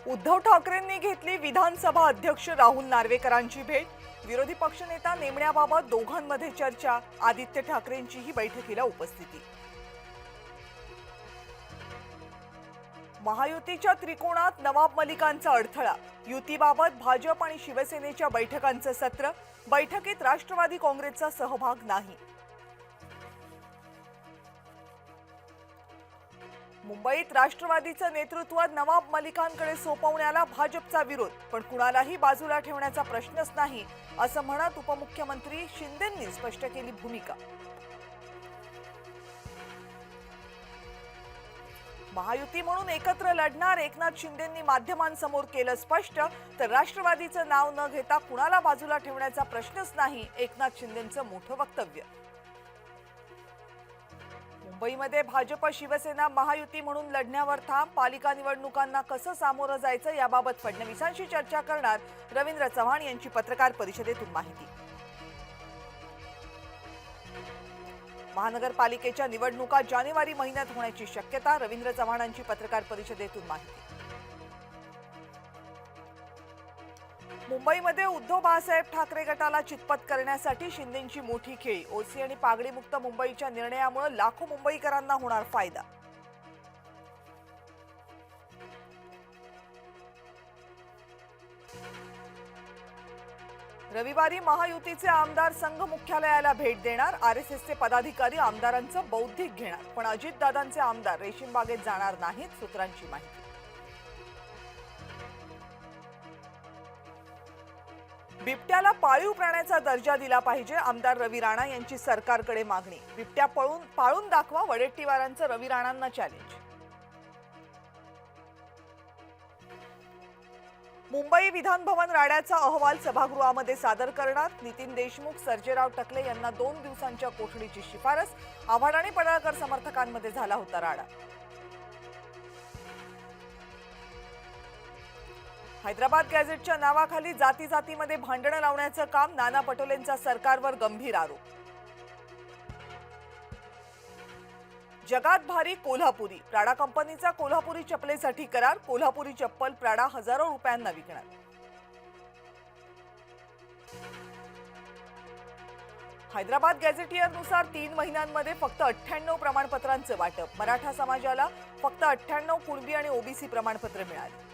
उद्धव ठाकरेंनी घेतली विधानसभा अध्यक्ष राहुल नार्वेकरांची भेट। विरोधी पक्षनेता नेमण्याबाबत दोघांमध्ये चर्चा। आदित्य ठाकरेंचीही बैठकीला उपस्थिती। महायुतीच्या त्रिकोणात नवाब मलिकांचा अडथळा। युतीबाबत भाजप आणि शिवसेनेच्या बैठकांचं सत्र। बैठकीत राष्ट्रवादी काँग्रेसचा सहभाग नाही। मुंबईत राष्ट्रवादीचं नेतृत्व नवाब मलिकांकडे सोपवण्याला भाजपचा विरोध, पण कुणालाही बाजूला ठेवण्याचा प्रश्नच नाही असं म्हणत उपमुख्यमंत्री शिंदेंनी स्पष्ट केली भूमिका। महायुती म्हणून एकत्र लढणार एकनाथ शिंदेंनी माध्यमांसमोर केलं स्पष्ट, तर राष्ट्रवादीचं नाव न घेता कुणाला बाजूला ठेवण्याचा प्रश्नच नाही एकनाथ शिंदेंचं मोठं वक्तव्य। मुंबईमध्ये भाजप शिवसेना महायुती म्हणून लढण्यावर ठाम। पालिका निवडणुकांना कसं सामोरं जायचं याबाबत फडणवीसांशी चर्चा करणार रवींद्र चव्हाण यांची पत्रकार परिषदेतून माहिती। महानगरपालिकेच्या निवडणुका जानेवारी महिन्यात होण्याची शक्यता। रवींद्र चव्हाणांची पत्रकार परिषदेतून माहिती। मुंबईमध्ये उद्धव बाळासाहेब ठाकरे गटाला चितपत करण्यासाठी शिंदेंची मोठी खेळी। ओसी आणि पागडी मुक्त मुंबईच्या निर्णयामुळे लाखो मुंबईकरांना होणार फायदा। रविवारी महायुतीचे आमदार संघ मुख्यालयाला भेट देणार। आरएसएसचे पदाधिकारी आमदारांचं बौद्धिक घेणार, पण अजितदादांचे आमदार रेशीमबागेत जाणार नाहीत, सूत्रांची माहिती। बिबट्याला पाळीव प्राण्याचा दर्जा दिला पाहिजे, आमदार रवी राणा यांची सरकारकडे मागणी। बिबट्या पाळून दाखवा, वडेट्टीवारांचं रवी राणांना चॅलेंज। मुंबई विधान भवन राड्याचा अहवाल सभागृहामध्ये सादर करणार। नितीन देशमुख, सर्जेराव टकले यांना 2 दिवसांच्या कोठडीची शिफारस। आव्हाड आणि पडळकर समर्थकांमध्ये झाला होता राडा। हैदराबाद गॅझेटच्या नावाखाली जातीमध्ये भांडणं लावण्याचं काम। नाना पटोलेंचा सरकारवर गंभीर आरोप। जगात भारी कोल्हापुरी, प्राडा कंपनीचा कोल्हापुरी चप्पलेसाठी करार। कोल्हापुरी चप्पल प्राडा हजारो रुपयांना विकणार। हैदराबाद गॅझेटियरनुसार 3 महिन्यांमध्ये फक्त 98 प्रमाणपत्रांचं वाटप। मराठा समाजाला फक्त 98 कुणबी आणि ओबीसी प्रमाणपत्र मिळाली।